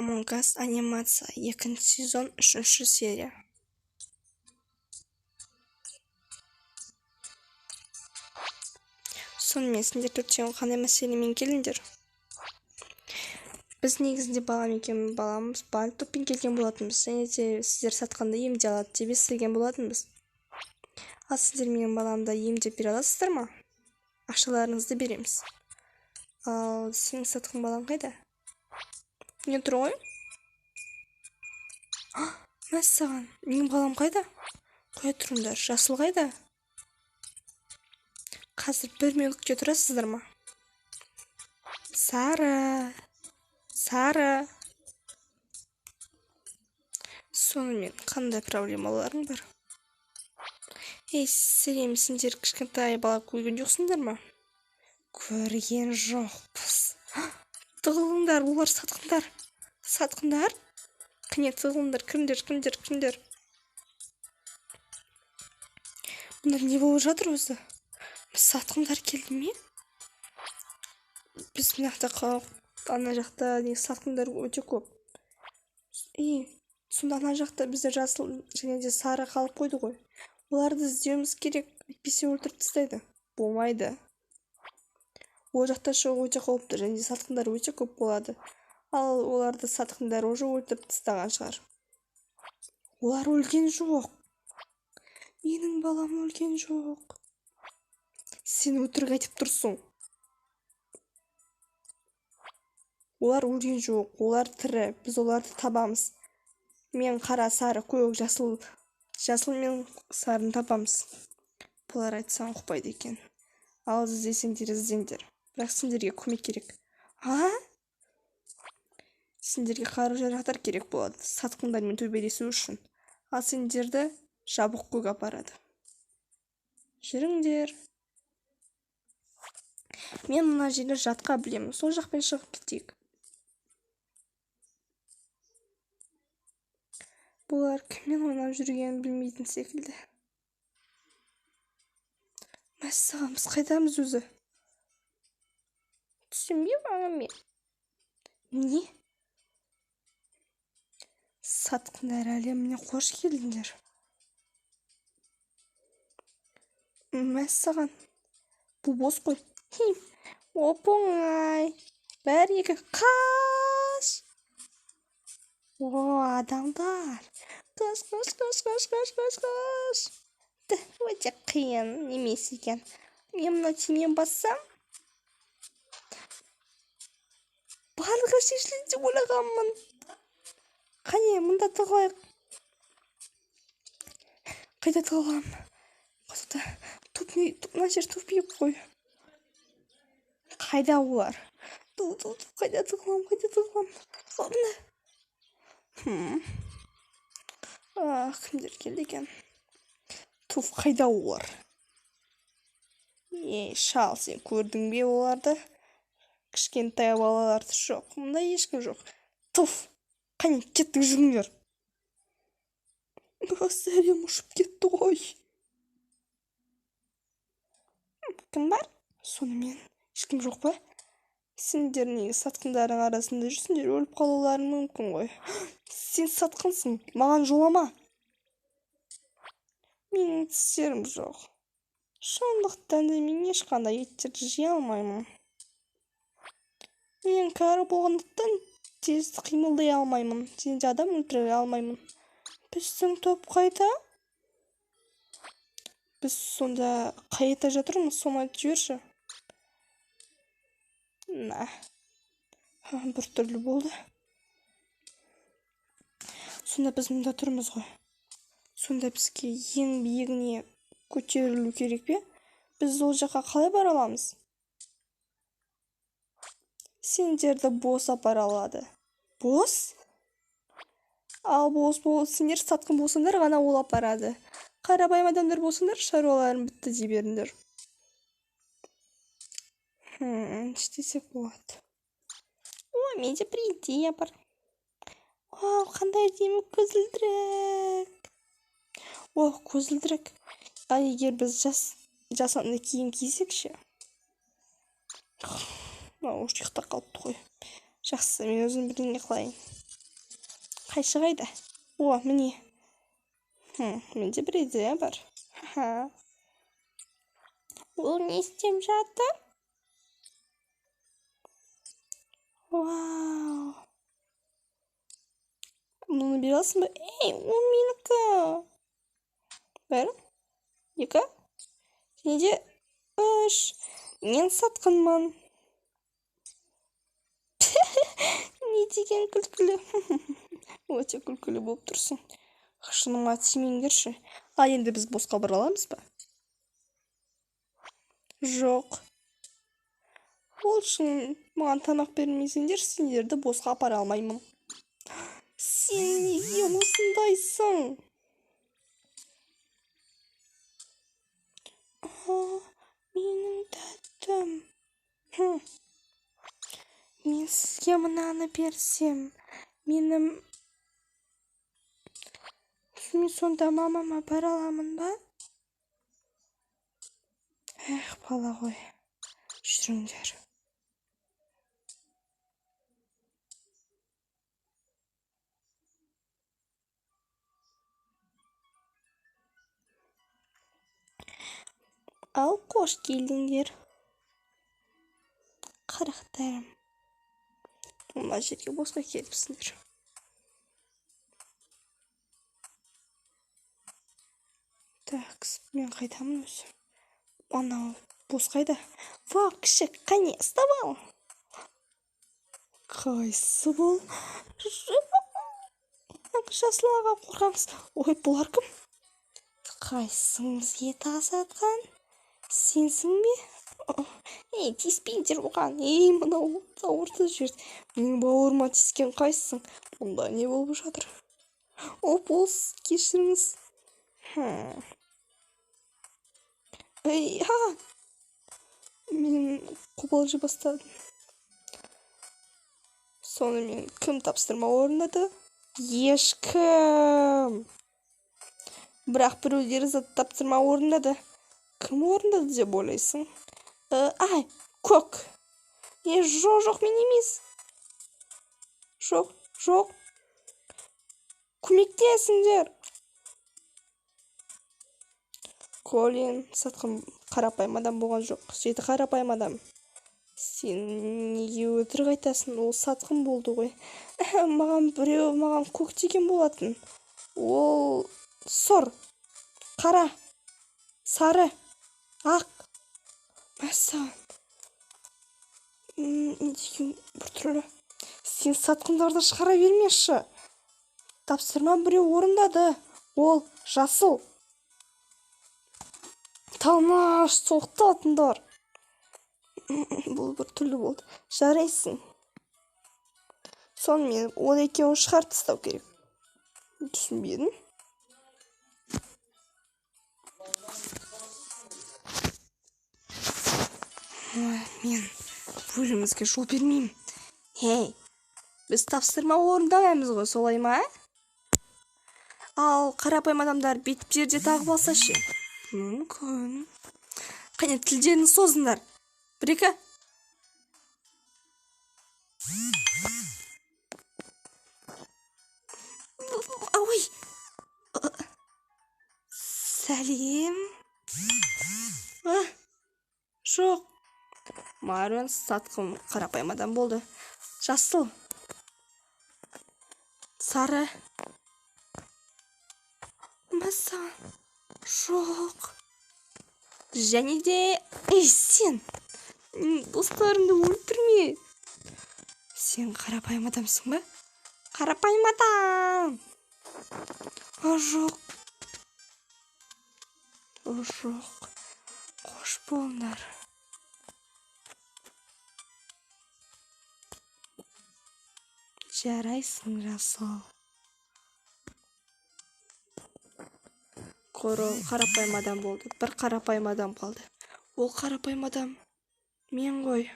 Among Us анимация 2 сезон 3 серия. Сонымен сендер төртеуің қандай мәселемен келіңдер? Біз негізінде балам екеуміз баламыз бар топпен келген болатынбыз, және де сіздер сатқанда емде алады деп естіген болатынбыз. Ал сіздер менің баламды емдеп бере аласыздар ма? Ақшаларыңызды береміз. Ал сенің сатқан балаң қайда? Не тұр ғой? Мәссаған, менің балам қайда? Қоя тұрыңдар, жасыл қайда? Қазір 1 минутке тұрасыздар ма? Сары. Сонымен қандай проблемаларың бар? Ей, сәлем, сендер кішкентай бала көрген жоқсыңдар ма? Көрген жоқпыз. Тығылыңдар, олар сатқындар. Сатқындар? Қане тығылыңдар, кімдер? Бұнда не болып жатыр өзі? Сатқындар келді ме? Біз ана жақта сатқындар өте көп. Сонда ана жақта бізде жасыл және де сары қалып қойды ғой. Оларды іздеуіміз керек, әйтпесе өлтіріп тастайды. Болмайды. Ол жақта шығу өте қауіпті, және де сатқындар өте көп болады. Ал оларды сатқындар уже өлтіріп тастаған шығар. Олар өлген жоқ. Менің балам өлген жоқ. Сен өтірік айтып тұрсың. Олар өлген жоқ, олар тірі. Біз оларды табамыз. Мен қара, сары, көк, жасыл мен сарын табамыз. Бұлар айтсаң ұқпайды екен. Ал іздесеңдер іздеңдер. Бірақ сендерге көмек керек. Сендерге қару-жарақтар керек болады. Сатқындармен төбелесу үшін. Ал сендерді жабық көк апарады. Жүріңдер. Мен мына жерде жатқа білемін. Сол жақпен шығып кетейік. Бұлар кіммен ойнап жүргенін білмейтін секілді. Мәссаған, біз қайдамыз өзі? Түсінбеймін мен. Не? Сатқындар әлеміне қош келдіңдер. Мәссаған, бұл бос қой. Оп-оңай. Бәрі қаш. Адамдар. Қаш. Өте қиын емес екен. Мен мына тимен бассам, барлығы шешіледі деп ойлағанмын. Қане, мұнда тығылайық. Қайда тығылам? Мына жер топ биік қой. Қайда олар? Қайда тығылам? Кімдер келді екен? Қайда олар? Шал, сен көрдің бе оларды? Кішкентай балаларды жоқ. Мұнда ешкім жоқ. Қане, кеттік, жүріңдер. Сәлем, ұшып кетті ғой. Кім бар? Сонымен, ешкім жоқ па? Сендер неге сатқындарың арасында жүрсіңдер, өліп қалуларың мүмкін ғой. Сен сатқынсың, маған жолама. Менің тістерім жоқ. Сондықтан да мен ешқандай еттерді жей алмаймын. Мен кәрі болғандықтан тез қимылдай алмаймын. Және де адам өлтіре алмаймын. Біздің топ қайда? Біз сонда қайда жатырмыз, соны айтып жіберші. Бір түрлі болды. Сонда біз мұнда тұрмыз ғой. Сонда бізге ең биігіне көтерілу керек пе? Біз ол жаққа қалай бара аламыз? Сендерді бос апара алады. Бос? Ал бос сендер сатқын болсаңдар ғана ол апарады. Қарапайым адамдар болсаңдар, шаруаларың бітті дей беріңдер. Іштесек болады. Менде бір идея бар. Қандай демі көзілдірік. Көзілдірік. Егер біз жасанды киім кисекші. Ұйықта қалыпты ғой. Жақсы, мен өзім бірдеңе қылайын. Қайшы қайда? О, міне. Менде бір идея бар. Ол не істеп жатыр? Вау. Мұны бере аласың ба? Ей, ол менікі. Бір, екі, және де үш. Мен сатқанмын. Не деген күлкілі. Өте күлкілі болып тұрсың. Шыныма тимеңдерші. Енді біз босқа бара аламыз ба? Жоқ. Ол үшін маған тамақ бермесеңдер, сендерді босқа апара алмаймын. Сен неге осындайсың? Менің тәттім. Мен сізге мынаны берсем, мен сонда мамама бара аламын ба? Бала ғой, жүріңдер. Ал, қош келдіңдер. Қарақтарым. Мына жерге босқа келіпсіңдер. Так, мен қайтамын өзі. Анау бос қайда? Ва, кіші, қане, ұстап ал. Қайсы бұл? Жасыл аға, қорқамыз. Ой, бұлар кім? Қайсың бізге тас атқан? Сенсің бе? Ей, тиіспейдер оған. Ей, мынау ауырды жер. Менің бауырыма тиіскен қайсың? Мұнда не болып жатыр? Бос, кешіріңіз. Ей, мен қобалжи бастадым. Сонымен кім тапсырма орындады? Ешкім. Бірақ біреулері зат тапсырма орындады. Кім орындады деп ойлайсың? Ай, көк. Жоқ, мен емес. Жоқ. Көмектесіңдер. Колин, сатқын қарапайым адам болған жоқ. Жеті қарапайым адам. Сен неге өтірік айтасың? Ол сатқын болды ғой. Маған көк деген болатын. Ол сұр, қара, сары, ақ. Мәссаған. Деген бір түрлі. Сен сатқындарды шығара бермеші. Тапсырма біреу орындады. Ол жасыл. Талмаш, соқтатындар. Бұл бір түрлі болды. Жарайсың. Сонымен ол екеуін шығарып тастау керек. Түсінбедім. Мен бөлімізге жол бермеймін. Ей, біз тапсырма орындамаймыз ғой, солай ма? Ал қарапайым адамдар бет-жерде тағып алса ше? Мүмкін. Қане, тілдерін созыңдар. Бір-екі. Ой. Сәлем. Жоқ. Марвен сатқын қарапайым адам болды. Жасыл. Сары. Мәссаған. Жоқ. Және де... Ей, сен! Достарымды өлтірме! Сен қарапайым адамсың ба? Қарапайым адам! Жоқ. Жоқ. Қош болыңдар. Жарайсың, жасыл. Қарапайым адам болды. Бір қарапайым адам қалды. Ол қарапайым адам мен ғой.